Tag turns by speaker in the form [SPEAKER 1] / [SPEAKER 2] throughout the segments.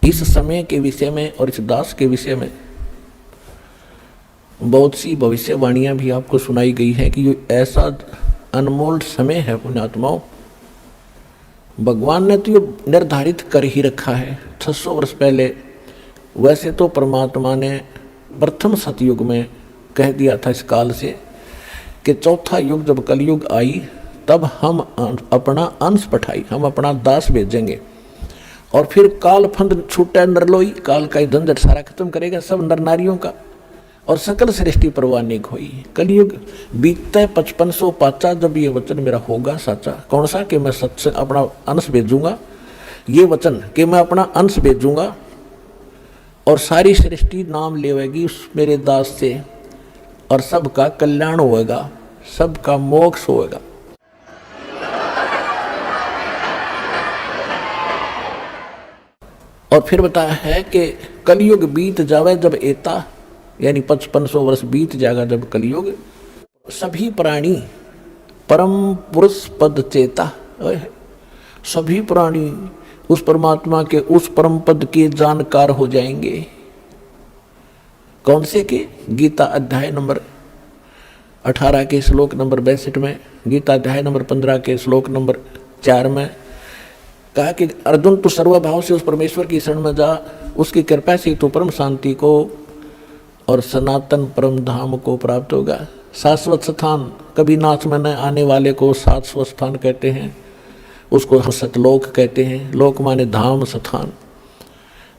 [SPEAKER 1] इस समय के विषय में और इस दास के विषय में बहुत सी भविष्यवाणियां भी आपको सुनाई गई है कि ऐसा अनमोल समय है पुण्यात्माओं, भगवान ने तो ये निर्धारित कर ही रखा है 600 वर्ष पहले। वैसे तो परमात्मा ने प्रथम सतयुग में कह दिया था इस काल से कि चौथा युग जब कलयुग आई तब हम अपना अंश पठाई, हम अपना दास भेजेंगे और फिर काल फंद छूटा नरलोई, काल का झंझट सारा खत्म करेगा सब नर नारियों का और सकल सृष्टि परवानिक हुई। कलयुग बीतते 5500 पाचा जब ये वचन मेरा होगा साचा, कौन सा कि मैं सच अपना अंश भेजूंगा, ये वचन कि मैं अपना अंश भेजूंगा और सारी सृष्टि नाम लेवेगी उस मेरे दास से और सबका कल्याण होएगा, सबका मोक्ष होएगा। और फिर बताया है कि कलयुग बीत जावे जब एता, यानी 5500 वर्ष बीत जाएगा जब कलयुग, सभी प्राणी परम पुरुष पद चेता, सभी प्राणी उस परमात्मा के उस परम पद के जानकार हो जाएंगे। कौन से के? गीता अध्याय नंबर 18 के श्लोक नंबर 62 में, गीता अध्याय नंबर 15 के श्लोक नंबर 4 में कहा कि अर्जुन तू सर्वभाव से उस परमेश्वर की शरण में जा, उसकी कृपा से तो परम शांति को और सनातन परम धाम को प्राप्त होगा। शाश्वत स्थान, कभी नाश में न आने वाले को शाश्वत स्थान कहते हैं, उसको सतलोक कहते हैं, लोक माने धाम स्थान।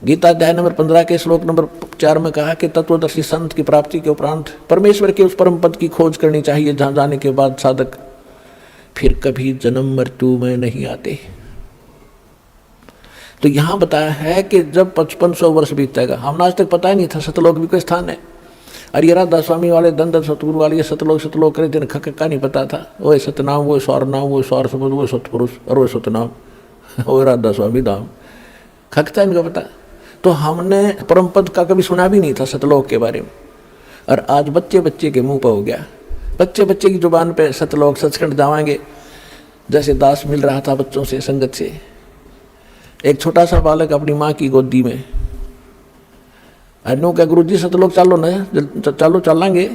[SPEAKER 1] गीता अध्याय नंबर 15 के श्लोक नंबर 4 में कहा कि तत्वदर्शी संत की प्राप्ति के उपरांत परमेश्वर के उस परम पद की खोज करनी चाहिए जहाँ जाने के बाद साधक फिर कभी जन्म मृत्यु में नहीं आते। तो यहाँ बताया है कि जब 5500 वर्ष बीतेगा, हमने आज तक पता ही नहीं था सतलोक भी कोई स्थान है। और ये राधा स्वामी वाले दंड सतगुरु वाले ये सतलोक करे दिन खक्का नहीं पता था, वो सतनाम, वो स्वर नाम, वो स्वर शब्द, वो सतपुरुष और वो सतनाम, वो राधा स्वामी धाम, खकता इनको पता। तो हमने परम पद का कभी सुना भी नहीं था सतलोक के बारे में, और आज बच्चे बच्चे के मुंह पर हो गया, बच्चे बच्चे की जुबान पे सतलोक सचखंड जावाएंगे। जैसे दास मिल रहा था बच्चों से, संगत से, एक छोटा सा बालक अपनी माँ की गोदी में, अनु क्या गुरु जी सतलोक चलो ना, चलो चलेंगे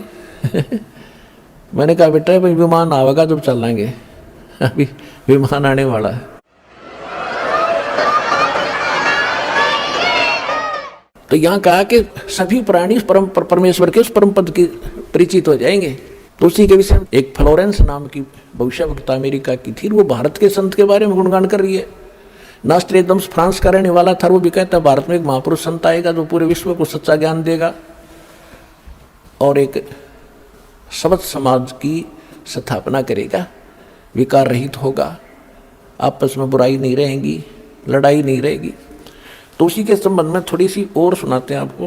[SPEAKER 1] मैंने कहा बेटा भाई विमान आवेगा जब चलेंगे, अभी विमान आने वाला है। तो यहाँ कहा कि सभी प्राणी परमेश्वर के उस परम पद की परिचित हो जाएंगे। तो उसी के विषय में एक फ्लोरेंस नाम की भविष्यवक्ता अमेरिका की थी, वो भारत के संत के बारे में गुणगान कर रही है। नास्ट्रेदम्स फ्रांस का रहने वाला था, वो भी कहता है भारत में एक महापुरुष संत आएगा जो पूरे विश्व को सच्चा ज्ञान देगा और एक सबद समाज की स्थापना करेगा, विकार रहित होगा, आपस में बुराई नहीं रहेगी, लड़ाई नहीं रहेगी। तो उसी के संबंध में थोड़ी सी और सुनाते हैं आपको।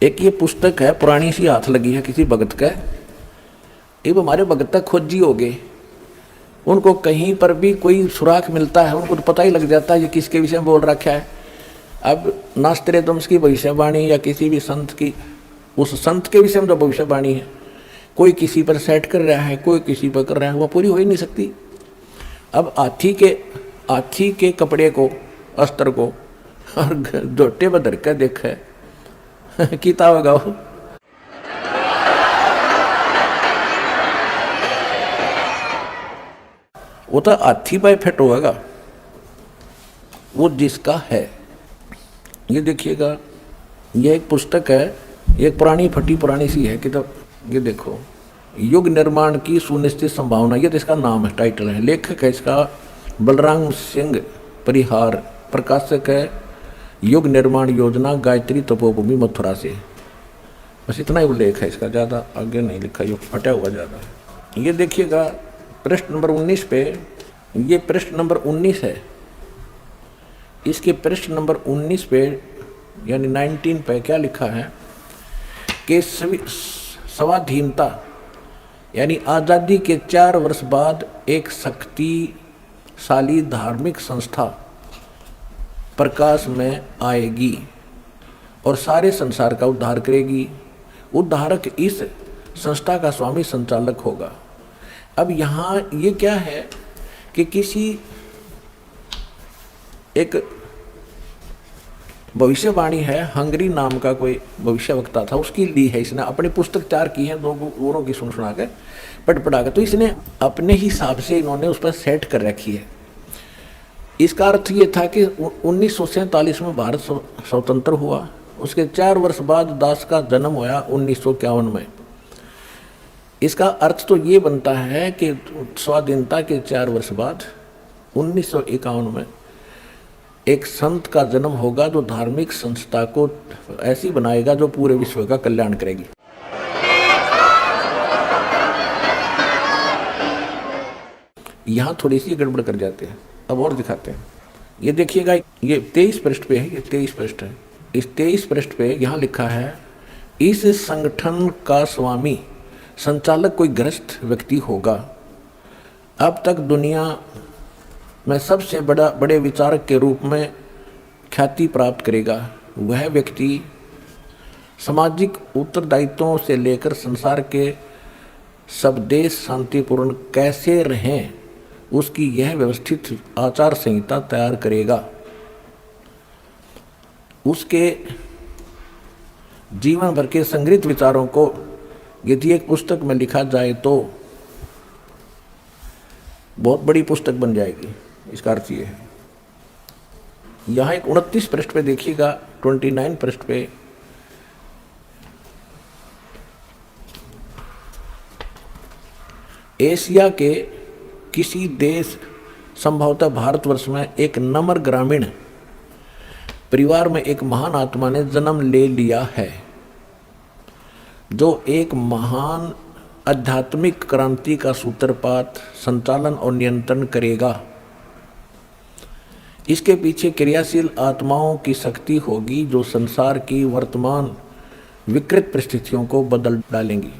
[SPEAKER 1] एक ये पुस्तक है, पुरानी सी हाथ लगी है किसी भगत का, ये हमारे भगत तक खोजी हो गए, उनको कहीं पर भी कोई सुराख मिलता है उनको तो पता ही लग जाता है ये किसके विषय में बोल रखा है। अब नास्ट्रेदम्स की भविष्यवाणी या किसी भी संत की, उस संत के विषय में जो भविष्यवाणी है, कोई किसी पर सेट कर रहा है, कोई किसी पर कर रहा है, वो पूरी हो ही नहीं सकती। अब हाथी के कपड़े को, अस्त्र को और जोटे पर धर कर देखा है किता होगा वो तो हाथी पर फिट होगा वो जिसका है। ये देखिएगा, ये एक पुस्तक है, एक पुरानी फटी पुरानी सी है किताब। ये देखो, युग निर्माण की सुनिश्चित संभावना, ये तो इसका नाम है, टाइटल है। लेखक है इसका बलराम सिंह परिहार, प्रकाशक है युग निर्माण योजना, गायत्री तपोभूमि मथुरा से। बस इतना ही उल्लेख है इसका, ज़्यादा आगे नहीं लिखा, ये फटा हुआ ज़्यादा। ये देखिएगा पृष्ठ नंबर 19 पे, ये पृष्ठ नंबर 19 है, इसके पृष्ठ नंबर 19 पे यानी 19 पे क्या लिखा है कि स्वाधीनता यानी आज़ादी के 4 वर्ष बाद एक शक्तिशाली धार्मिक संस्था प्रकाश में आएगी और सारे संसार का उद्धार करेगी। उद्धारक इस संस्था का स्वामी संचालक होगा। अब यहाँ ये क्या है कि किसी एक भविष्यवाणी है, हंगरी नाम का कोई भविष्यवक्ता था, उसकी ली है इसने, अपनी पुस्तक तैयार की है, दो औरों की सुन सुना के पढ़ा के, तो इसने अपने हिसाब से इन्होंने उस पर सेट कर रखी है। इसका अर्थ ये था कि 1947 में भारत स्वतंत्र हुआ, उसके 4 वर्ष बाद दास का जन्म हुआ 1951 में। इसका अर्थ तो ये बनता है कि स्वाधीनता के 4 वर्ष बाद 1951 में एक संत का जन्म होगा जो धार्मिक संस्था को ऐसी बनाएगा जो पूरे विश्व का कल्याण करेगी। यहाँ थोड़ी सी गड़बड़ कर जाते हैं, अब और दिखाते हैं। ये देखिएगा, ये 23 पृष्ठ पे है, ये 23 पृष्ठ है। इस 23 पृष्ठ पे यहाँ लिखा है, इस संगठन का स्वामी संचालक कोई ग्रस्त व्यक्ति होगा। अब तक दुनिया में सबसे बड़े विचारक के रूप में ख्याति प्राप्त करेगा। वह व्यक्ति सामाजिक उत्तरदायित्वों से लेकर संसार के सब देश शांतिपूर्ण कैसे रहें उसकी यह व्यवस्थित आचार संहिता तैयार करेगा। उसके जीवन भर के संग्रहित विचारों को यदि एक पुस्तक में लिखा जाए तो बहुत बड़ी पुस्तक बन जाएगी। इसका अर्थ ये है। यहाँ एक 29 पृष्ठ पे देखिएगा, 29 पृष्ठ पे एशिया के किसी देश, संभवतः भारतवर्ष में, एक नम्र ग्रामीण परिवार में एक महान आत्मा ने जन्म ले लिया है जो एक महान आध्यात्मिक क्रांति का सूत्रपात, संचालन और नियंत्रण करेगा। इसके पीछे क्रियाशील आत्माओं की शक्ति होगी जो संसार की वर्तमान विकृत परिस्थितियों को बदल डालेंगी।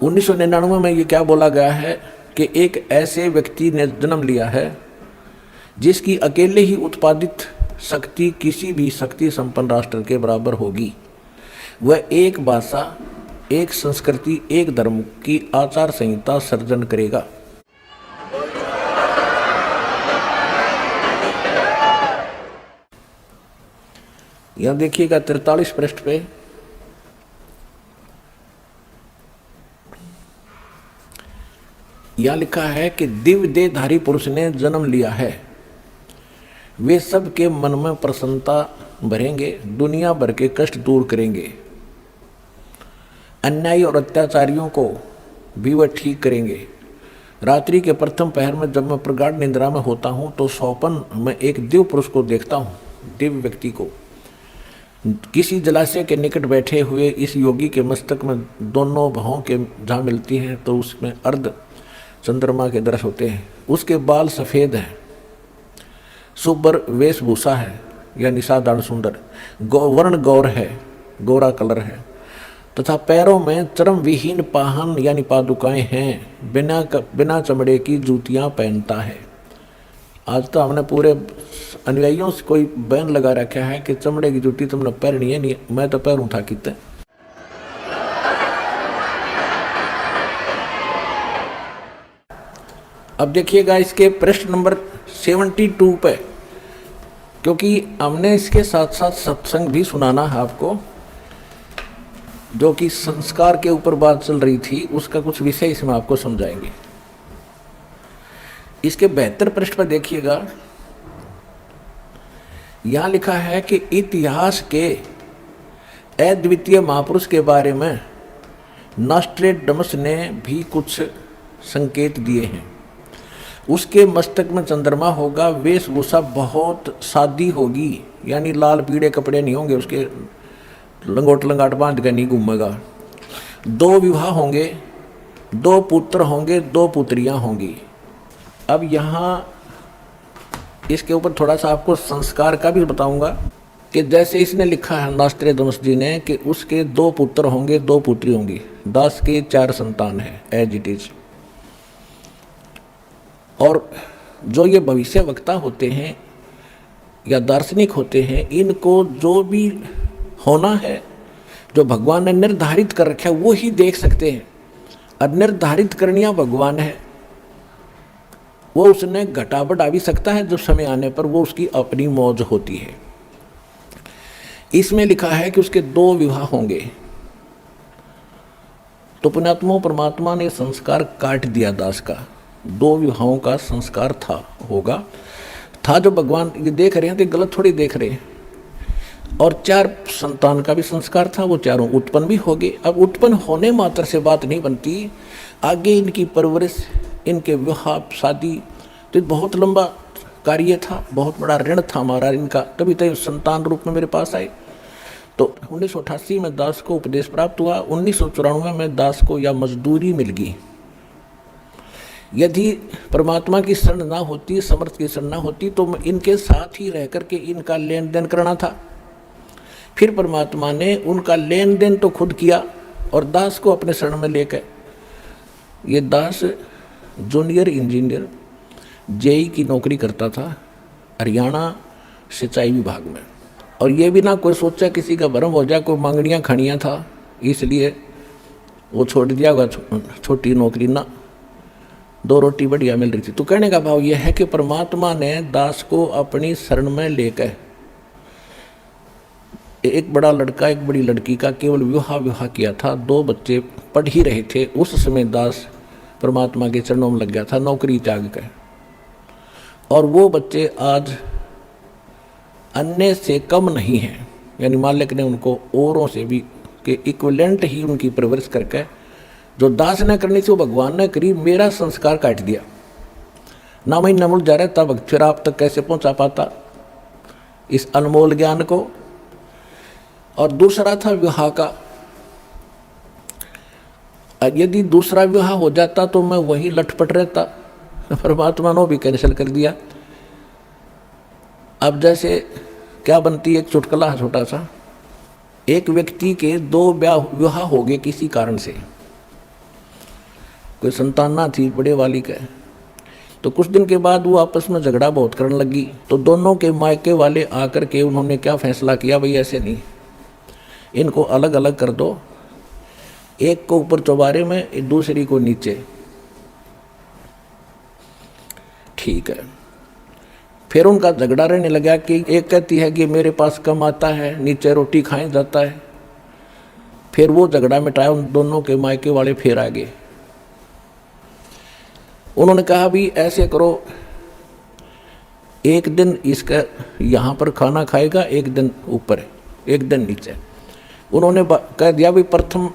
[SPEAKER 1] उन्नीस 1999 में ये क्या बोला गया है कि एक ऐसे व्यक्ति ने जन्म लिया है जिसकी अकेले ही उत्पादित शक्ति किसी भी शक्ति संपन्न राष्ट्र के बराबर होगी। वह एक भाषा, एक संस्कृति, एक धर्म की आचार संहिता सर्जन करेगा। यहां देखिएगा 43 पृष्ठ पे यह लिखा है कि दिव्य देहधारी पुरुष ने जन्म लिया है। वे सब के मन में प्रसन्नता भरेंगे, दुनिया भर के कष्ट दूर करेंगे। अन्यायी और अत्याचारियों को भी वह ठीक करेंगे। रात्रि के प्रथम पहर में जब मैं प्रगाढ़ निद्रा में होता हूँ तो स्वप्न में एक दिव्य पुरुष को देखता हूँ, दिव्य व्यक्ति को। किसी जलाशय के निकट बैठे हुए इस योगी के मस्तक में दोनों भौं के जहाँ मिलती हैं तो उसमें अर्ध चंद्रमा के दृश्य होते हैं। उसके बाल सफ़ेद हैं, सुबर वेशभूषा है, यानी साधारण सुंदर, वर्ण गौर है, गोरा कलर है, तथा पैरों में चरम विहीन पाहन यानी पादुकाएं हैं। बिना चमड़े की जूतियां पहनता है। आज तो हमने पूरे अनुयायियों से कोई बैन लगा रखा है कि चमड़े की जूती तुमने पहननी है नहीं। मैं तो पैरूं था कितने। अब देखिएगा इसके पृष्ठ नंबर 72 पे, क्योंकि हमने इसके साथ साथ सत्संग भी सुनाना है आपको, जो कि संस्कार के ऊपर बात चल रही थी, उसका कुछ विषय इसमें आपको समझाएंगे। इसके 72 पृष्ठ पर देखिएगा, यहां लिखा है कि इतिहास के अद्वितीय महापुरुष के बारे में नॉस्ट्रेडमस ने भी कुछ संकेत दिए हैं। उसके मस्तक में चंद्रमा होगा, वेशभूषा बहुत सादी होगी, यानी लाल पीले कपड़े नहीं होंगे, उसके लंगोट लंगाट बांध कर नहीं घूमेगा। 2 विवाह होंगे, 2 पुत्र होंगे, 2 पुत्रियां होंगी। अब यहाँ इसके ऊपर थोड़ा सा आपको संस्कार का भी बताऊंगा कि जैसे इसने लिखा है नॉस्ट्रेडमस जी ने कि उसके 2 पुत्र होंगे, 2 पुत्री होंगी, 10 के 4 संतान है, एज इट इज। और जो ये भविष्य वक्ता होते हैं या दार्शनिक होते हैं, इनको जो भी होना है, जो भगवान ने निर्धारित कर रखा है, वो ही देख सकते हैं। और निर्धारित करनिया भगवान है। वो उसने घटा बढ़ा भी सकता है, जब समय आने पर वो उसकी अपनी मौज होती है। इसमें लिखा है कि उसके 2 विवाह होंगे। तो पुण्यात्मा परमात्मा ने संस्कार काट दिया दास का। 2 विवाहों का संस्कार था जो भगवान ये देख रहे हैं तो गलत थोड़ी देख रहे हैं। और 4 संतान का भी संस्कार था, वो चारों उत्पन्न भी हो गए। अब उत्पन्न होने मात्र से बात नहीं बनती, आगे इनकी परवरिश, इनके विवाह शादी, तो बहुत लंबा कार्य था, बहुत बड़ा ऋण था हमारा इनका, तभी तो संतान रूप में मेरे पास आए। तो 1988 में दास को उपदेश प्राप्त हुआ, 1994 में दास को यह मजदूरी मिल गई। यदि परमात्मा की शरण ना होती, समर्थ की शरण ना होती, तो इनके साथ ही रह करके इनका लेन देन करना था। फिर परमात्मा ने उनका लेन देन तो खुद किया और दास को अपने शरण में लेकर, ये दास जूनियर इंजीनियर जेई की नौकरी करता था हरियाणा सिंचाई विभाग में। और ये भी ना कोई सोचा किसी का भरम हो जाए, कोई मांगड़ियाँ खड़ियाँ था, इसलिए वो छोड़ दिया होगा छोटी नौकरी ना, 2 रोटी बढ़िया मिल रही थी। तो कहने का भाव यह है कि परमात्मा ने दास को अपनी शरण में लेकर, एक बड़ा लड़का एक बड़ी लड़की का केवल विवाह किया था, 2 बच्चे पढ़ ही रहे थे, उस समय दास परमात्मा के चरणों में लग गया था नौकरी त्याग कर। और वो बच्चे आज अन्य से कम नहीं हैं, यानी मालिक ने उनको औरों से भी के इक्विवेलेंट ही उनकी परवरिश करके, जो दास ने करनी थी वो भगवान ने करी। मेरा संस्कार काट दिया ना, मैं नमुल जा रहा तब फिर आप तक कैसे पहुंचा पाता इस अनमोल ज्ञान को। और दूसरा था विवाह का, यदि दूसरा विवाह हो जाता तो मैं वही लटपट रहता, परमात्मा ने भी कैंसिल कर दिया। अब जैसे क्या बनती है एक चुटकुला छोटा सा, एक व्यक्ति के 2 विवाह हो गए किसी कारण से, कोई संतान ना थी बड़े वाली का। तो कुछ दिन के बाद वो आपस में झगड़ा बहुत करने लगी, तो दोनों के मायके वाले आकर के उन्होंने क्या फैसला किया, भाई ऐसे नहीं, इनको अलग अलग कर दो, एक को ऊपर चौबारे में, दूसरी को नीचे। ठीक है। फिर उनका झगड़ा रहने लगा कि एक कहती है कि मेरे पास कम आता है, नीचे रोटी खाए जाता है। फिर वो झगड़ा मिटाया, उन दोनों के मायके वाले फिर आ गए। उन्होंने कहा भी ऐसे करो, एक दिन इसका यहाँ पर खाना खाएगा, एक दिन ऊपर, एक दिन नीचे। उन्होंने कह दिया भी प्रथम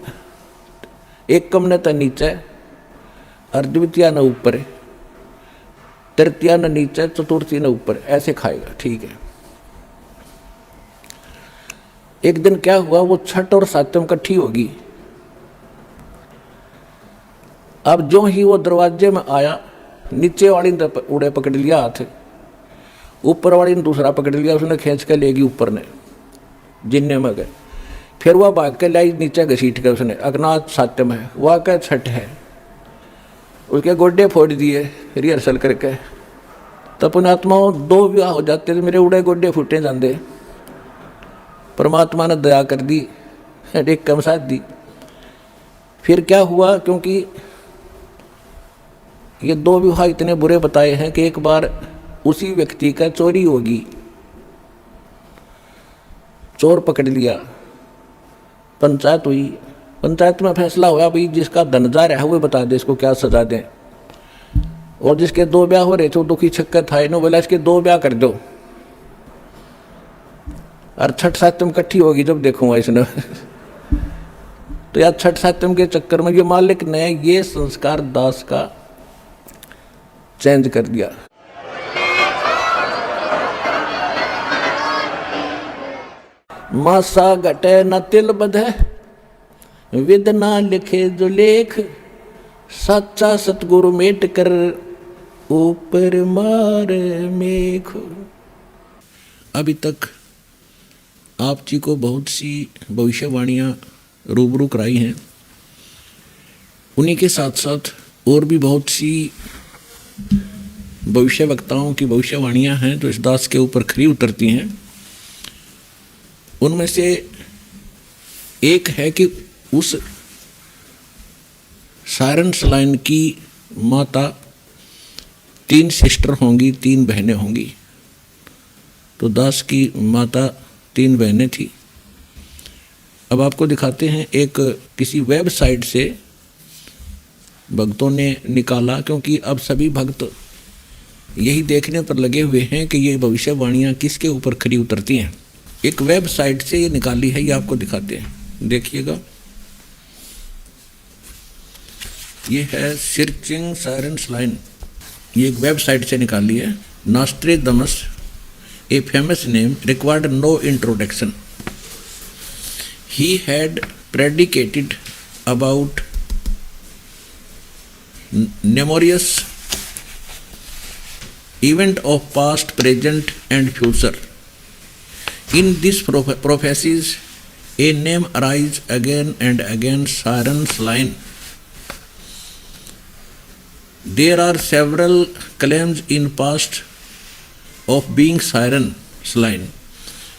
[SPEAKER 1] एक कम न तो नीचे और द्वितीय न ऊपर, तृतीया न नीचे, चतुर्थी न ऊपर, ऐसे खाएगा। ठीक है। एक दिन क्या हुआ, वो छठ और सातम इकट्ठी होगी। अब जो ही वो दरवाजे में आया, नीचे वाली ने उड़े पकड़ लिया हाथ, ऊपर वाली ने दूसरा पकड़ लिया, उसने खींच के लेगी ऊपर ने, जिन्ने में गए। फिर वह भाग के लाई नीचे घसीट के, उसने अगनाथ सातम है, वह क्या छठ है, उसके गोड्डे फोड़ दिए रिहर्सल करके। तो पुण्यात्माओं 2 विवाह हो जाते थे, मेरे उड़े गोड्डे फूटे जाते। परमात्मा ने दया कर दी, एक कम साथ दी। फिर क्या हुआ, क्योंकि ये 2 विवाह इतने बुरे बताए हैं कि एक बार उसी व्यक्ति का चोरी होगी, चोर पकड़ लिया, पंचायत हुई, पंचायत में फैसला हुआ भाई जिसका धन जा रहा है वो बता दे इसको क्या सजा दें। और जिसके 2 ब्याह हो रहे थे वो दुखी छक्कर था, इन्होंने बोला इसके 2 ब्याह कर दो, और छठ सातम इकट्ठी होगी जब देखूंगा इसने। तो यार छठ सातम के चक्कर में ये मालिक ने ये संस्कार दास का चेंज कर दिया। मासा घटे न तिल बधे, विद ना लिखे जो लेख, सच्चा सतगुरु मेट कर ऊपर मार मेघ। अभी तक आप जी को बहुत सी भविष्यवाणियाँ रूबरू कराई हैं, उन्हीं के साथ साथ और भी बहुत सी भविष्य वक्ताओं की भविष्यवाणियाँ हैं जो इस दास के ऊपर खरी उतरती हैं। उनमें से एक है कि उस सायरन सलाइन की माता 3 सिस्टर होंगी, 3 बहनें होंगी। तो दास की माता 3 बहनें थी। अब आपको दिखाते हैं, एक किसी वेबसाइट से भक्तों ने निकाला, क्योंकि अब सभी भक्त यही देखने पर लगे हुए हैं कि ये भविष्यवाणियाँ किसके ऊपर खरी उतरती हैं। एक वेबसाइट से ये निकाली है, ये आपको दिखाते हैं, देखिएगा। ये है सर्चिंग साइरन्स लाइन, ये एक वेबसाइट से निकाली है। Nostradamus, a famous name, required no introduction. He had predicated about numerous event of past, present and future. In these prophecies, a name arises again and again, Siren's line. There are several claims in past of being Siren's line,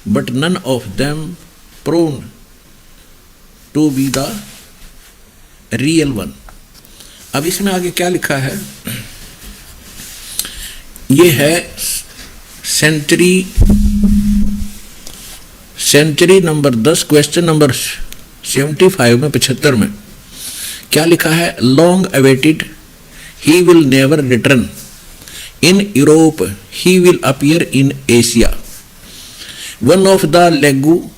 [SPEAKER 1] but none of them proven to be the real one. अब इसमें आगे क्या लिखा है, ये है century number 10, question number 75 में 75 में क्या लिखा है, long awaited, he will never return, in Europe he will appear in Asia, one of the league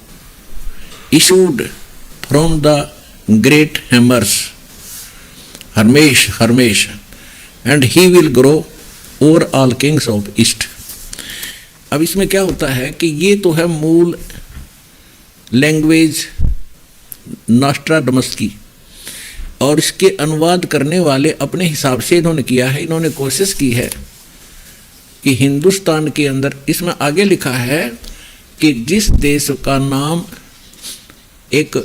[SPEAKER 1] issued from the great Hermes, and he will grow over all kings of east. अब इसमें क्या होता है कि ये तो है मूल लैंग्वेज नॉस्ट्राडमस की, और इसके अनुवाद करने वाले अपने हिसाब से इन्होंने किया है। इन्होंने कोशिश की है कि हिंदुस्तान के अंदर, इसमें आगे लिखा है कि जिस देश का नाम एक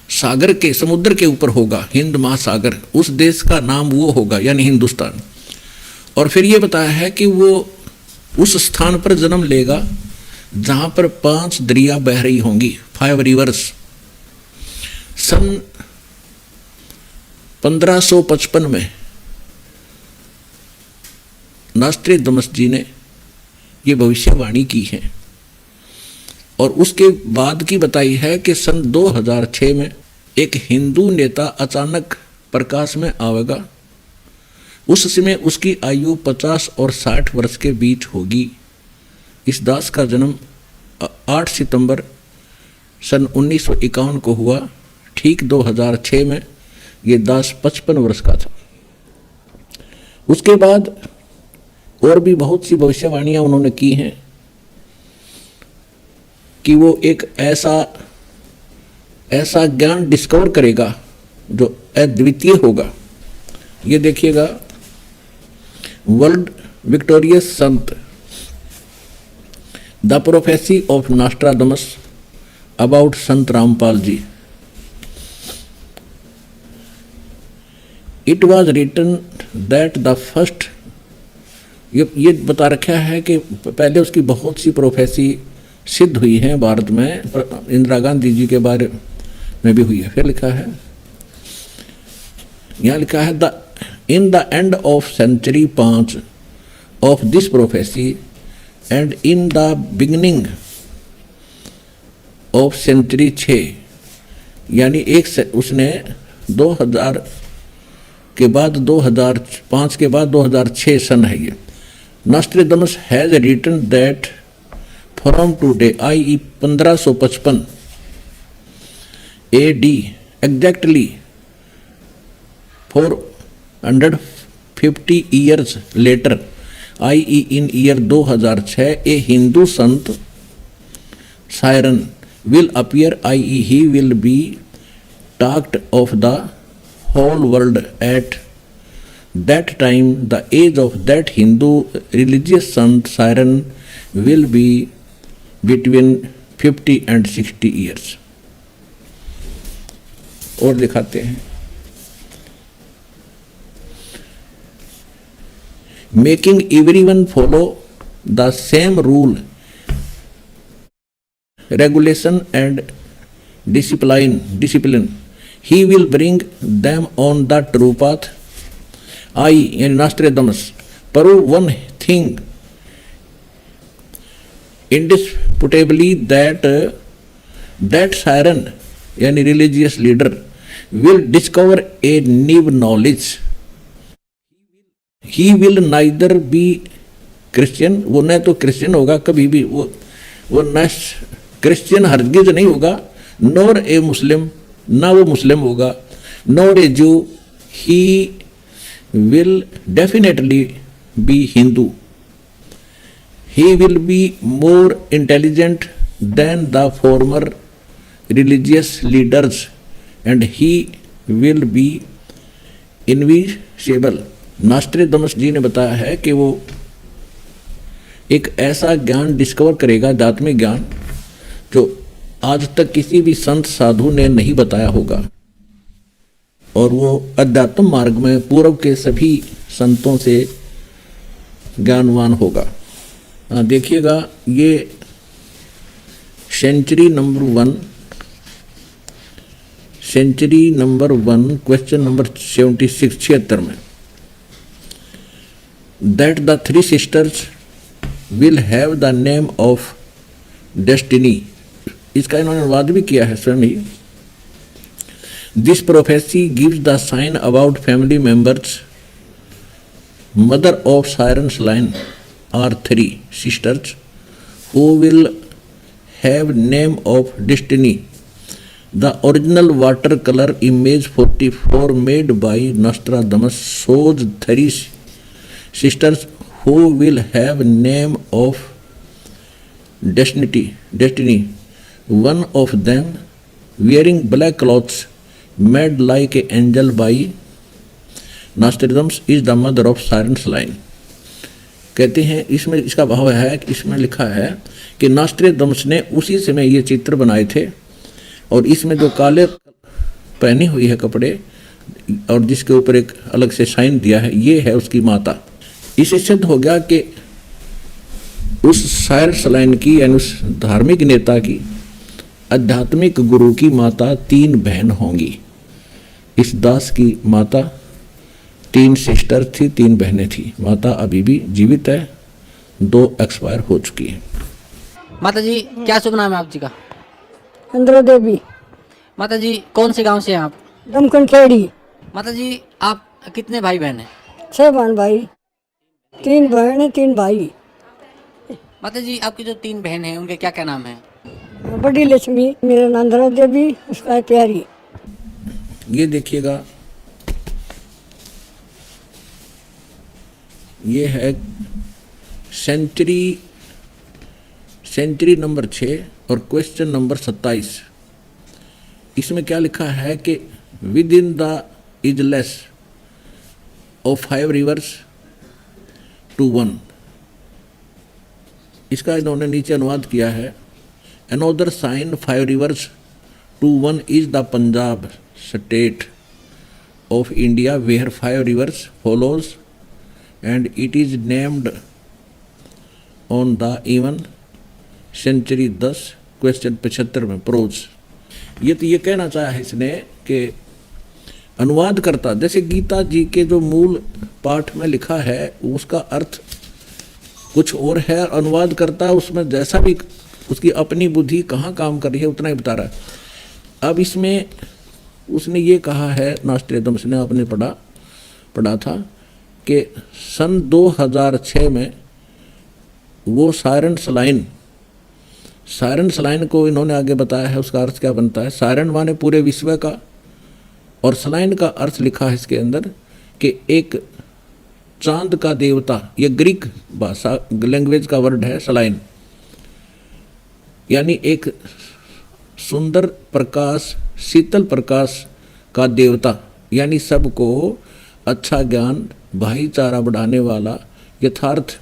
[SPEAKER 1] सागर के, समुद्र के ऊपर होगा, हिंद महासागर, उस देश का नाम वो होगा, यानी हिंदुस्तान। और फिर ये बताया है कि वो उस स्थान पर जन्म लेगा जहाँ पर 5 दरिया बह रही होंगी, 5 रिवर्स। सन 1555 में नॉस्ट्रेडमस जी ने ये भविष्यवाणी की है, और उसके बाद की बताई है कि सन 2006 में एक हिंदू नेता अचानक प्रकाश में आवेगा। उस समय उसकी आयु 50 और 60 वर्ष के बीच होगी। इस दास का जन्म 8 सितंबर सन 1951 को हुआ। ठीक 2006 में ये दास 55 वर्ष का था। उसके बाद और भी बहुत सी भविष्यवाणियां उन्होंने की हैं कि वो एक ऐसा ज्ञान डिस्कवर करेगा जो अद्वितीय होगा। ये देखिएगा, world victorious Sant, the prophecy of Nostradamus about Sant Rampal ji. It was written that the first, ये बता रखा है कि पहले उसकी बहुत सी प्रोफेसी सिद्ध हुई हैं भारत में, इंदिरा गांधी जी के बारे में भी हुई है। फिर लिखा है, यहाँ लिखा है, in the end of century 5 of this prophecy and in the beginning of century 6, यानी उसने 2000 के बाद 2005 के बाद 2006 सन है ये। Nostradamus has written that from today, i.e. 1555 AD, exactly 450 years later, i.e. in year 2006, a Hindu sant Siren will appear, i.e. he will be talked of the whole world at that time. The age of that Hindu religious sant Siren will be between 50 and 60 years. और दिखाते हैं, making everyone follow the same rule, regulation and discipline. He will bring them on the true path. आई यानी नास्ट्रेडमस, परो one thing indisputably that siren यानी religious leader will discover a new knowledge. He will neither be Christian, वो न तो Christian होगा कभी भी, वो न क्रिश्चियन हरगिज नहीं होगा, नॉर ए मुस्लिम, ना वो मुस्लिम होगा, नॉर ए जू, he will definitely be Hindu. He will be more intelligent than the former religious leaders and he will be invincible. नास्ट्रेडमस जी ने बताया है कि वो एक ऐसा ज्ञान डिस्कवर करेगा, आध्यात्मिक ज्ञान, जो आज तक किसी भी संत साधु ने नहीं बताया होगा, और वो अध्यात्म मार्ग में पूर्व के सभी संतों से ज्ञानवान होगा. देखिएगा, ये सेंचुरी नंबर 1 क्वेश्चन नंबर 76 में, that the 3 sisters will have the name of destiny, इसका इन्होंने अनुवाद भी किया है स्वयं ही. This prophecy gives the sign about family members. Mother of sirens line are 3 sisters who will have name of destiny. The original watercolor image 44 made by Nostradamus shows 3 sisters who will have name of destiny. One of them wearing black clothes made like an angel by Nostradamus is the mother of Siren's line. कहते हैं इसमें इसका भाव है कि इसमें लिखा है कि नास्ट्रेडमस ने उसी समय ये चित्र बनाए थे, और इसमें जो काले पहनी हुई है कपड़े और जिसके ऊपर एक अलग से साइन दिया है, ये है उसकी माता. इससे सिद्ध हो गया कि उस साइरस लाइन की यानी उस धार्मिक नेता की, आध्यात्मिक गुरु की माता 3 बहन होंगी. इस दास की माता 3 सिस्टर थी, 3 बहनें थी. माता अभी भी जीवित है, 2 एक्सपायर हो चुकी है.
[SPEAKER 2] माता जी क्या शुभ नाम है आप जी का?
[SPEAKER 3] इंद्रा देवी.
[SPEAKER 2] माता जी कौन से गांव से हैं आप?
[SPEAKER 3] दमकन खेड़ी.
[SPEAKER 2] माता जी आप कितने भाई बहन हैं?
[SPEAKER 3] 6 बहन भाई, 3 बहन 3 भाई.
[SPEAKER 2] माता जी आपकी जो 3 बहन हैं उनके क्या क्या नाम है?
[SPEAKER 3] बड़ी लक्ष्मी, मेरा नाम इंद्रा देवी, उसका है प्यारी.
[SPEAKER 1] ये देखिएगा, ये है सेंचुरी नंबर 6 और क्वेश्चन नंबर 27. इसमें क्या लिखा है कि within the isles of 5 rivers to 1. इसका इन्होंने नीचे अनुवाद किया है. Another sign 5 rivers to 1 is the Punjab state of India where 5 rivers follows and it is named on the even century 10 question 75 में प्रोज. ये तो ये कहना चाहा है इसने कि अनुवाद करता, जैसे गीता जी के जो मूल पाठ में लिखा है उसका अर्थ कुछ और है, अनुवाद करता है उसमें जैसा भी उसकी अपनी बुद्धि कहाँ काम कर रही है उतना ही बता रहा है. अब इसमें उसने ये कहा है, नास्ट्रेडमस ने आपने पढ़ा था कि सन 2006 में वो साइरन्स लाइन को इन्होंने आगे बताया है. उसका अर्थ क्या बनता है? साइरन माने पूरे विश्व का, और सलाइन का अर्थ लिखा है इसके अंदर कि एक चांद का देवता. ये ग्रीक भाषा लैंग्वेज का वर्ड है सलाइन, यानी एक सुंदर प्रकाश, शीतल प्रकाश का देवता, यानी सबको अच्छा ज्ञान, भाईचारा बढ़ाने वाला, यथार्थ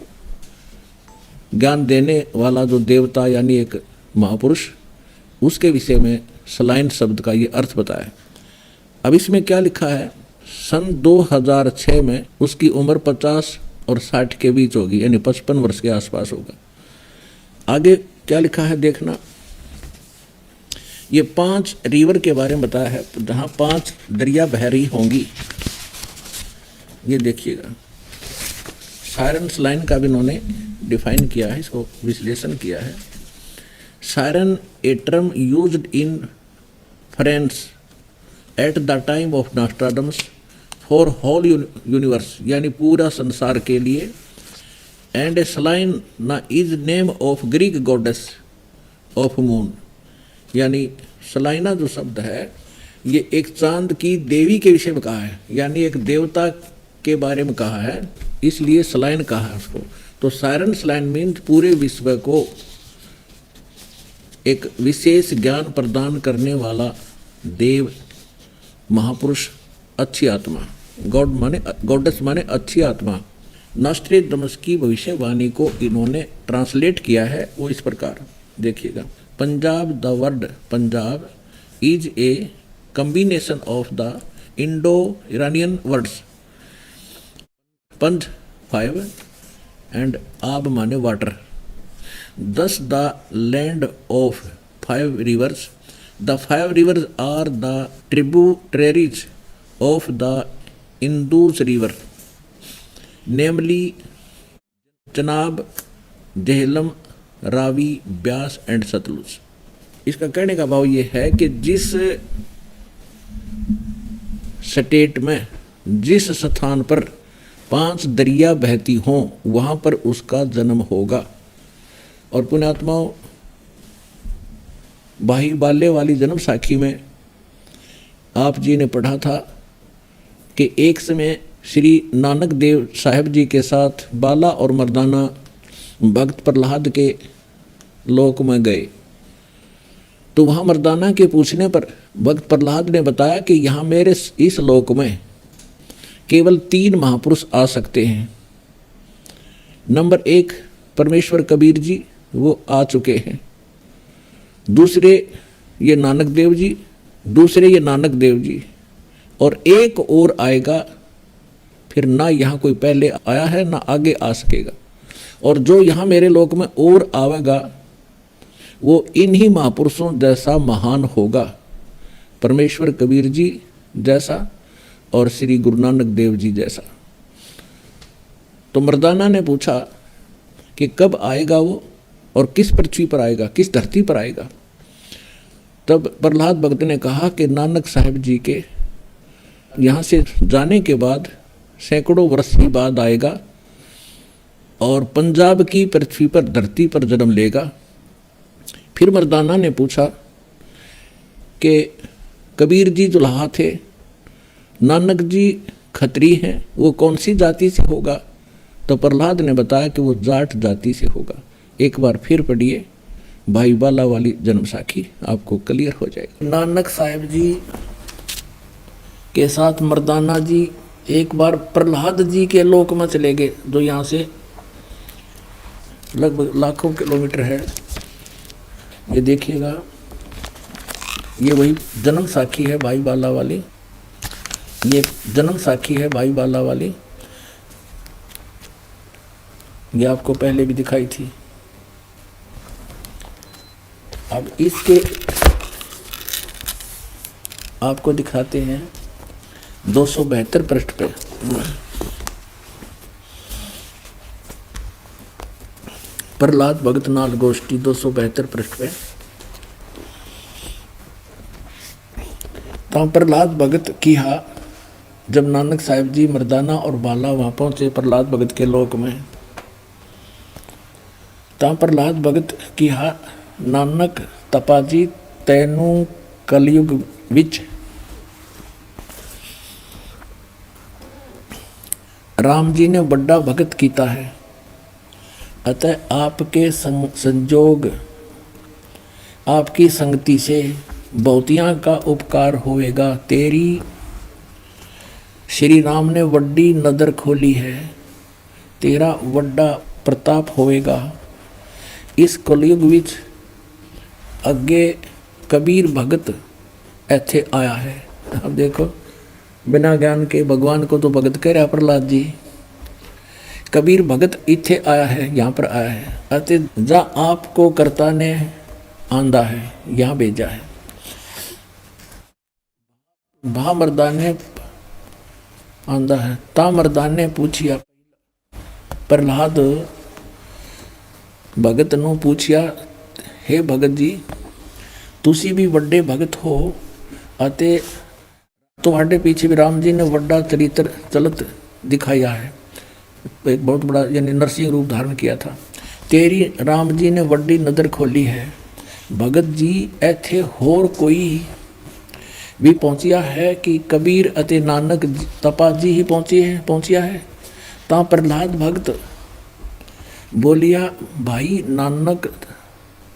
[SPEAKER 1] ज्ञान देने वाला जो देवता यानी एक महापुरुष, उसके विषय में सलाइन शब्द का ये अर्थ बताया. अब इसमें क्या लिखा है? सन 2006 में उसकी उम्र 50 और 60 के बीच होगी, यानी 55 वर्ष के आसपास होगा. आगे क्या लिखा है देखना. ये 5 रिवर के बारे में बताया है, जहाँ 5 दरिया बह रही होंगी. ये देखिएगा, सायरन्स लाइन का भी इन्होंने डिफाइन किया है, इसको विश्लेषण किया है। Siren a term used in France at the time of Nostradamus for whole universe, यानी पूरा संसार के लिए। एंड ए सलाइन ना is name of Greek goddess of moon, यानी सलाइना जो शब्द है ये एक चांद की देवी के विषय में कहा है, यानी एक देवता के बारे में कहा है, इसलिए सलाइन कहा है उसको। तो सायरन सलाइन मीन पूरे विश्व को एक विशेष ज्ञान प्रदान करने वाला देव, महापुरुष, अच्छी आत्मा। गॉड माने गॉडेस माने अच्छी आत्मा। नॉस्ट्रेडमस की भविष्यवाणी को इन्होंने ट्रांसलेट किया है वो इस प्रकार, देखिएगा। Punjab, the word Punjab is a combination of the Indo-Iranian words पंज 5 and आब माने water. Thus the land of 5 rivers. The 5 rivers are the tributaries of the Indus river, namely Chenab, Jhelum, Ravi, Beas and Sutlej. इसका कहने का भाव ये है कि जिस स्टेट में, जिस स्थान पर 5 दरिया बहती हों वहाँ पर उसका जन्म होगा। और पुण्यात्माओं, भाई बाले वाली जन्म साखी में आप जी ने पढ़ा था कि एक समय श्री नानक देव साहब जी के साथ बाला और मर्दाना भक्त प्रहलाद के लोक में गए, तो वहाँ मर्दाना के पूछने पर भक्त प्रहलाद ने बताया कि यहाँ मेरे इस लोक में केवल 3 महापुरुष आ सकते हैं। नंबर 1 परमेश्वर कबीर जी, वो आ चुके हैं। दूसरे ये नानक देव जी, दूसरे ये नानक देव जी, और एक और आएगा, फिर ना यहाँ कोई पहले आया है ना आगे आ सकेगा। और जो यहाँ मेरे लोक में और आवेगा वो इन्हीं महापुरुषों जैसा महान होगा, परमेश्वर कबीर जी जैसा और श्री गुरु नानक देव जी जैसा। तो मर्दाना ने पूछा कि कब आएगा वो और किस पृथ्वी पर आएगा, किस धरती पर आएगा। तब प्रहलाद भक्त ने कहा कि नानक साहब जी के यहाँ से जाने के बाद सैकड़ों वर्ष के बाद आएगा और पंजाब की पृथ्वी पर, धरती पर जन्म लेगा। फिर मर्दाना ने पूछा कि कबीर जी दुल्हा थे, नानक जी खत्री हैं, वो कौन सी जाति से होगा। तो प्रहलाद ने बताया कि वो जाट जाति से होगा। एक बार फिर पढ़िए भाई बाला वाली जन्म साखी, आपको क्लियर हो जाएगा। नानक साहब जी के साथ मर्दाना जी एक बार प्रहलाद जी के लोक में चले गए, जो यहाँ से लगभग लाखों किलोमीटर है। ये देखिएगा, ये वही जन्म साखी है भाई बाला वाली, ये जन्म साखी है भाई बाला वाली। ये आपको पहले भी दिखाई थी। अब इसके आपको दिखाते हैं 272 पृष्ठ पे। प्रहलाद भगत नाल गोष्ठी 272 पृष्ठ पे। तो प्रहलाद भगत की हा, जब नानक साहिब जी मर्दाना और बाला वहाँ पहुँचे प्रहलाद भगत के लोक में, तो प्रहलाद भगत की हा नानक तपाजी तैनू कलयुग विच राम जी ने बड़ा भगत कीता है, अतः आपके संजोग आपकी संगति से बहुतियाँ का उपकार होएगा। तेरी श्री राम ने वड्डी नदर खोली है, तेरा वड्डा प्रताप होएगा। इस कलयुग विच अगे कबीर भगत ऐथे आया है। अब देखो, बिना ज्ञान के भगवान को तो भगत कह रहा प्रहलाद जी। कबीर भगत इथे आया है, यहाँ पर आया है, अतः जा आपको कर्ता ने आंदा है, यहाँ भेजा है। भा मर्दा ने आंदा है। ता मर्दान ने पूछिया, प्रहलाद भगत ਨੂੰ पूछिया, हे भगत जी ਤੁਸੀਂ ਵੀ ਵੱਡੇ ਭਗਤ ਹੋ ਅਤੇ ਤੁਹਾਡੇ पीछे भी राम जी ने ਵੱਡਾ चरित्र चलत दिखाया है, एक बहुत बड़ा यानी नरसिंह रूप धारण किया था। तेरी राम जी ने ਵੱਡੀ नज़र खोली है। भगत जी ਇੱਥੇ ਹੋਰ ਕੋਈ भी पहुँचिया है कि कबीर ਅਤੇ नानक तपा जी ही पहुँचिया है। ਤਾਂ प्रहलाद भगत बोलिया, भाई नानक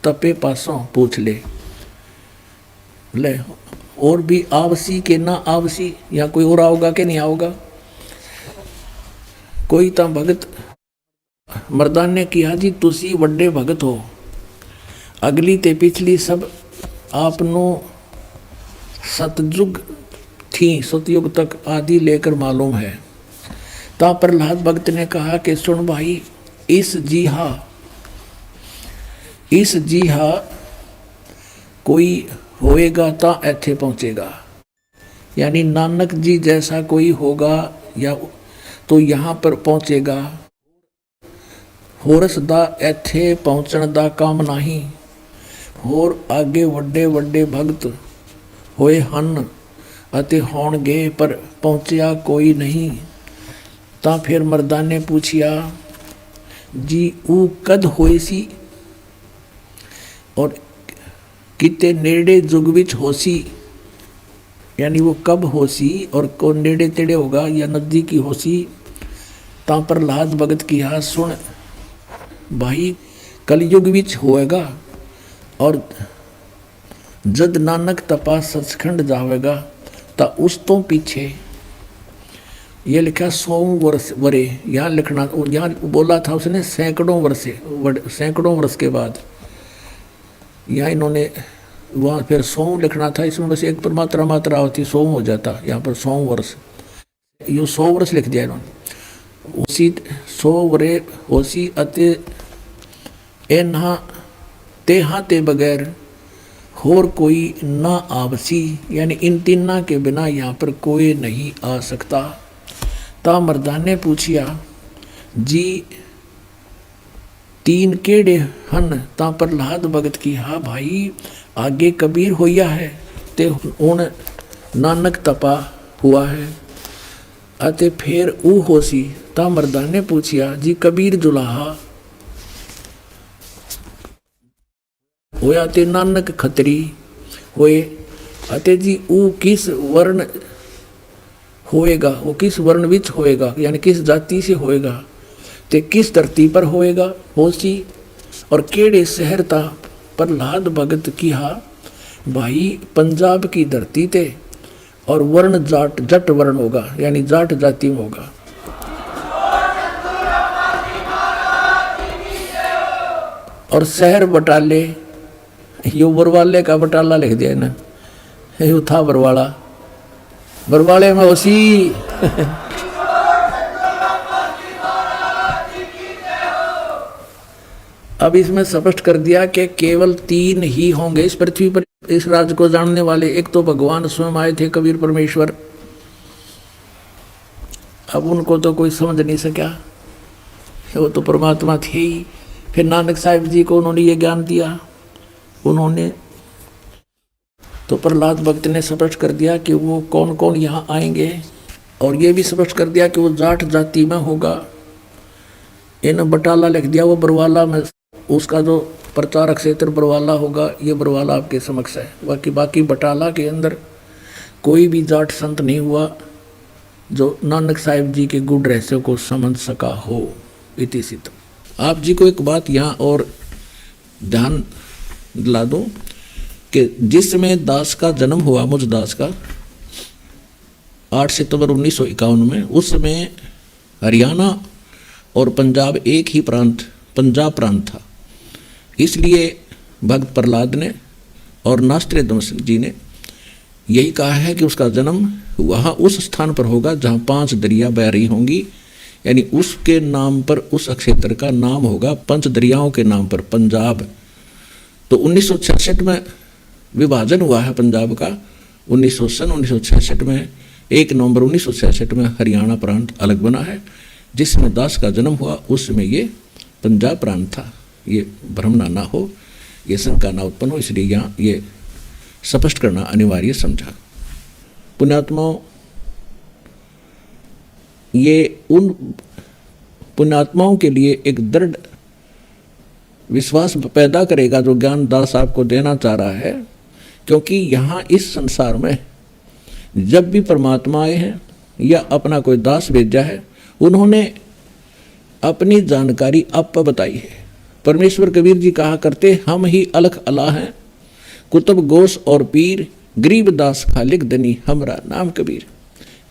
[SPEAKER 1] तपे पासों पूछ ले और भी आवसी के ना आवसी, या कोई और आओगा कि नहीं आओगा। कोई तो भगत मर्दान ने किया, जी तुसी वड्डे भगत हो, अगली ते पिछली सब आपनो सतयुग थी, सतयुग तक आदि लेकर मालूम है। ता प्रहलाद भगत ने कहा कि सुन भाई, इस जीहा कोई होएगा ता ऐथे पहुँचेगा, यानी नानक जी जैसा कोई होगा या तो यहाँ पर पहुँचेगा। होरस दा ऐथे पहुँचण दा काम नहीं, होर आगे वड्डे वड्डे भगत होए हन अते होणगे, पर पहुँचया कोई नहीं। ਤਾਂ फिर मर्दान ने पूछिया, जी वो कद होई सी और किते नेड़े जुग विच होसी, यानी वो कब होसी और कौन नेड़े तेड़े होगा या नज़दीकी होसी। ता प्रहलाद भगत किया, सुन भाई कलयुग विच होएगा और जद नानक तपा सचखंड जावेगा ता उस तो पीछे ये लिखा 100 वर्ष वरे, यहाँ लिखना, यहाँ बोला था उसने सैकड़ों वर्ष के बाद, यहाँ इन्होंने वहाँ फिर 100 लिखना था, इसमें बस एक पर मात्रा होती 100 हो जाता, यहाँ पर 100 वर्ष, ये 100 वर्ष लिख दिया इन्होंने। उसी 100 वरे होसी अते एना तेहा ते बगैर होर कोई ना आवसी, यानी इन तीना के बिना यहाँ पर कोई नहीं आ सकता। ता मर्दान ने पूछिया, जी तीन केड़े हन। ता प्रहलाद भगत की, हाँ भाई आगे कबीर होया है ते हुण नानक तपा हुआ है अते फिर ऊ होसी। ता मर्दान ने पूछिया, जी कबीर जुलाहा होया ते नानक खत्री होए अते जी ऊ किस वर्ण होएगा, वो किस वर्ण विच होएगा, यानी किस जाति से होएगा, ते किस धरती पर होएगा होसी और केड़े शहर ता। प्रहलाद भगत किहा, भाई पंजाब की धरती ते और वर्ण जट वर्ण होगा, यानी जाट जाति में होगा। और शहर बटाले, यो बरवाले का बटाला लिख दिया ना, यो था बरवाले में उसी अब इसमें स्पष्ट कर दिया कि केवल 3 ही होंगे इस पृथ्वी पर इस राज्य को जानने वाले। एक तो भगवान स्वयं आए थे, कबीर परमेश्वर, अब उनको तो कोई समझ नहीं सका, वो तो परमात्मा थे ही। फिर नानक साहिब जी को उन्होंने ये ज्ञान दिया, उन्होंने तो प्रहलाद भक्त ने स्पष्ट कर दिया कि वो कौन कौन यहाँ आएंगे, और ये भी स्पष्ट कर दिया कि वो जाट जाति में होगा। इन बटाला लिख दिया, वो बरवाला में, उसका जो प्रचारक क्षेत्र बरवाला होगा, ये बरवाला आपके समक्ष है। बाकी बटाला के अंदर कोई भी जाट संत नहीं हुआ जो नानक साहिब जी के गुण रहस्य को समझ सका हो। इति सिद्ध। आप जी को एक बात यहाँ और ध्यान दिला दूँ कि जिस समय दास का जन्म हुआ, मुझ दास का 8 सितंबर 1951 में, उस समय हरियाणा और पंजाब एक ही पंजाब प्रांत था। इसलिए भक्त प्रहलाद ने और नास्त्रे दमस जी ने यही कहा है कि उसका जन्म वहाँ उस स्थान पर होगा जहाँ 5 दरिया बह रही होंगी, यानी उसके नाम पर उस क्षेत्र का नाम होगा 5 दरियाओं के नाम पर पंजाब। तो 1966 में विभाजन हुआ है पंजाब का। 1966 में 1 नवंबर 1966 में हरियाणा प्रांत अलग बना है। जिसमें दास का जन्म हुआ उस समय ये पंजाब प्रांत था। ये भ्रम ना हो, ये शंका ना उत्पन्न हो, इसलिए यहाँ ये स्पष्ट करना अनिवार्य समझा। पुण्यात्माओं, ये उन पुण्यात्माओं के लिए एक दृढ़ विश्वास पैदा करेगा जो ज्ञान दास आपको देना चाह रहा है, क्योंकि यहाँ इस संसार में जब भी परमात्मा आए हैं या अपना कोई दास भेजा है, उन्होंने अपनी जानकारी आप बताई है। परमेश्वर कबीर जी कहा करते, हम ही अलख अला हैं, कुतुब गोस और पीर, गरीब दास खालिक दनी हमरा नाम कबीर।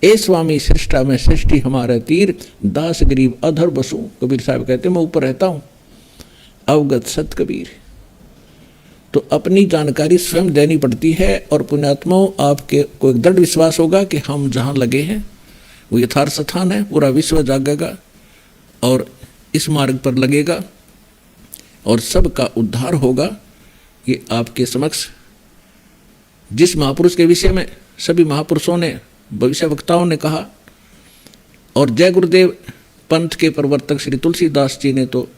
[SPEAKER 1] ए स्वामी सृष्टा में सृष्टि हमारा तीर, दास गरीब अधर बसूं। कबीर साहब कहते मैं ऊपर रहता हूँ, अवगत सत कबीर। तो अपनी जानकारी स्वयं देनी पड़ती है। और पुण्यात्माओं, आपके को एक दृढ़ विश्वास होगा कि हम जहाँ लगे हैं वो यथार्थ स्थान है, पूरा विश्व जागेगा और इस मार्ग पर लगेगा और सबका उद्धार होगा। ये आपके समक्ष जिस महापुरुष के विषय में सभी महापुरुषों ने, भविष्य वक्ताओं ने कहा, और जय गुरुदेव पंथ के प्रवर्तक श्री तुलसीदास जी ने तो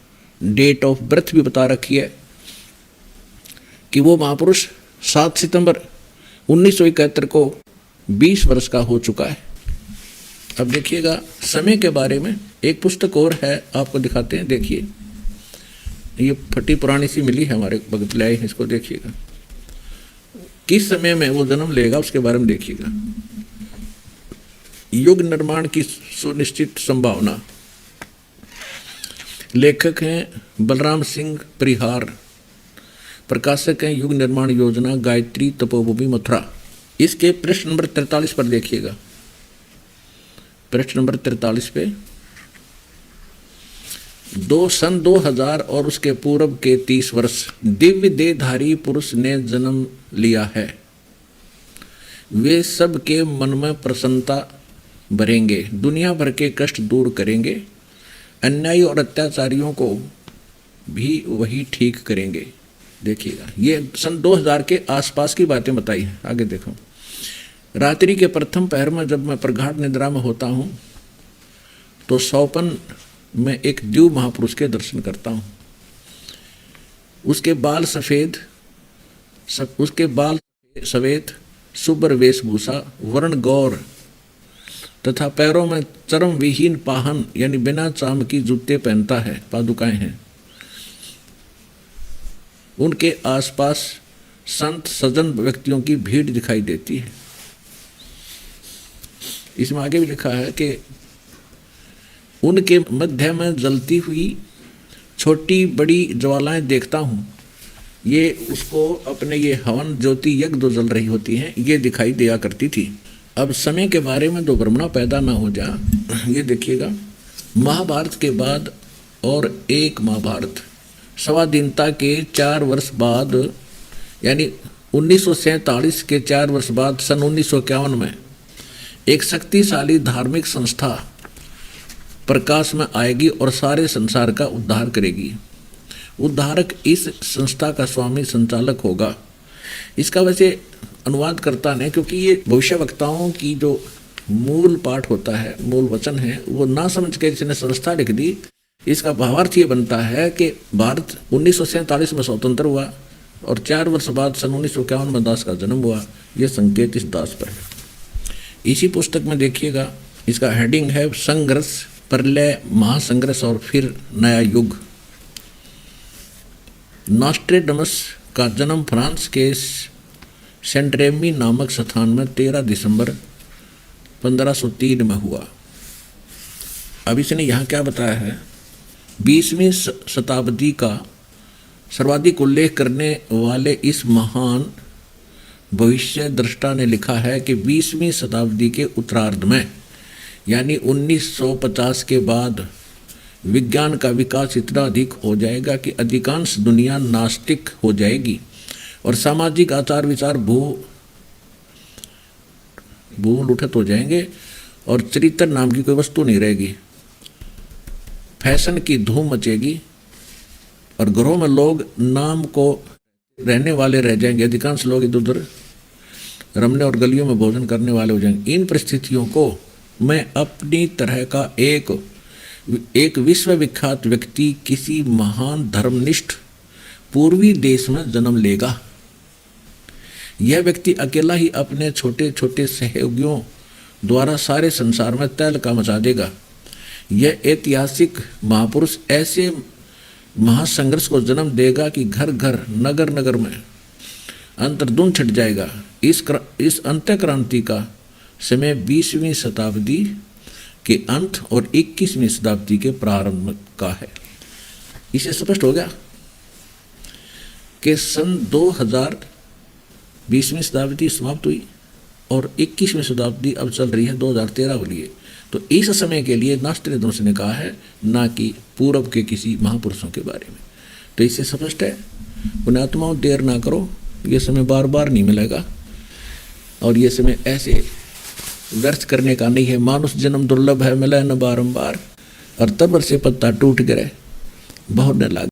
[SPEAKER 1] डेट ऑफ बर्थ भी बता रखी है कि वो महापुरुष 7 सितंबर 1971 को 20 वर्ष का हो चुका है। अब देखिएगा समय के बारे में एक पुस्तक और है, आपको दिखाते हैं। देखिए, ये फटी पुरानी सी मिली है, हमारे भगत ले आए हैं, इसको देखिएगा। किस समय में वो जन्म लेगा उसके बारे में देखिएगा। युग निर्माण की सुनिश्चित संभावना। लेखक हैं बलराम सिंह परिहार, प्रकाशक हैं युग निर्माण योजना, गायत्री तपोभूमि मथुरा। इसके पृष्ठ नंबर 43 पर देखिएगा। पृष्ठ नंबर 43 पे सन 2000 और उसके पूर्व के 30 वर्ष दिव्य देहधारी पुरुष ने जन्म लिया है। वे सब के मन में प्रसन्नता भरेंगे, दुनिया भर के कष्ट दूर करेंगे, अन्यायी और अत्याचारियों को भी वही ठीक करेंगे। देखिएगा, ये सन 2000 के आसपास की बातें बताई हैं। आगे देखो। रात्रि के प्रथम पहर में जब मैं प्रगाढ़ निद्रा में होता हूँ तो सौपन में एक द्यू महापुरुष के दर्शन करता हूँ। उसके बाल सफ़ेद, सुब्र वेशभूषा, वर्ण गौर तथा पैरों में चरम विहीन पाहन यानी बिना चाम की जूते पहनता है, पादुकाएं हैं। उनके आसपास संत सज्जन व्यक्तियों की भीड़ दिखाई देती है। इसमें आगे भी लिखा है कि उनके मध्य में जलती हुई छोटी बड़ी ज्वालाएं देखता हूँ। ये उसको अपने ये हवन ज्योति यज्ञ जो जल रही होती हैं, ये दिखाई दिया करती थी। अब समय के बारे में दो भ्रमणा पैदा ना हो जा। ये देखिएगा, महाभारत के बाद और एक महाभारत स्वाधीनता के 4 वर्ष बाद, यानी 1947 के 4 वर्ष बाद सन 1951 में एक शक्तिशाली धार्मिक संस्था प्रकाश में आएगी और सारे संसार का उद्धार करेगी। उद्धारक इस संस्था का स्वामी संचालक होगा। इसका वैसे अनुवाद करता नहीं, क्योंकि ये भविष्य वक्ताओं की जो मूल पाठ होता है, मूल वचन है, वो ना समझ के जिसने संस्था लिख दी। इसका भावार्थ ये बनता है कि भारत 1947 में स्वतंत्र हुआ और 4 वर्ष बाद सन 1951 में दास का जन्म हुआ। यह संकेत इस दास पर है। इसी पुस्तक में देखिएगा, इसका हेडिंग है संघर्ष, प्रलय, महासंघर्ष और फिर नया युग। नॉस्ट्रेडमस का जन्म फ्रांस के सेंट रेमी नामक स्थान में 13 दिसंबर 1503 में हुआ। अब इसने यहाँ क्या बताया है, 20वीं शताब्दी का सर्वाधिक उल्लेख करने वाले इस महान भविष्य दृष्टा ने लिखा है कि 20वीं शताब्दी के उत्तरार्ध में, यानी 1950 के बाद विज्ञान का विकास इतना अधिक हो जाएगा कि अधिकांश दुनिया नास्तिक हो जाएगी और सामाजिक आचार विचार भूलुठत हो जाएंगे और चरित्र नाम की कोई वस्तु नहीं रहेगी। फैशन की धूम मचेगी और घरों में लोग नाम को रहने वाले रह जाएंगे, अधिकांश लोग इधर उधर, रमने और गलियों में भोजन करने वाले हो जाएंगे। इन परिस्थितियों को मैं अपनी तरह का एक विश्वविख्यात व्यक्ति किसी महान धर्मनिष्ठ पूर्वी देश में जन्म लेगा। यह व्यक्ति अकेला ही अपने छोटे छोटे सहयोगियों द्वारा सारे संसार में तहलका मचा देगा। यह ऐतिहासिक महापुरुष ऐसे महासंघर्ष को जन्म देगा कि घर घर नगर नगर में अंतर्धुन छिट जाएगा। इस अंत्य क्रांति का समय 20वीं शताब्दी के अंत और 21वीं शताब्दी के प्रारंभ का है। इसे स्पष्ट हो गया कि सन 2000 20वीं शताब्दी समाप्त हुई और 21वीं शताब्दी अब चल रही है 2013 के लिए। तो इस समय के लिए नास्ट्रेदामस ने कहा है, ना कि पूर्व के किसी महापुरुषों के बारे में। तो इससे स्पष्ट है, पुण्यात्माओं देर ना करो, ये समय बार बार नहीं मिलेगा और ये समय ऐसे व्यर्थ करने का नहीं है। मानुष जन्म दुर्लभ है, मिला न बारंबार, और तब से पत्ता टूट गिरे बहुत डर लगा।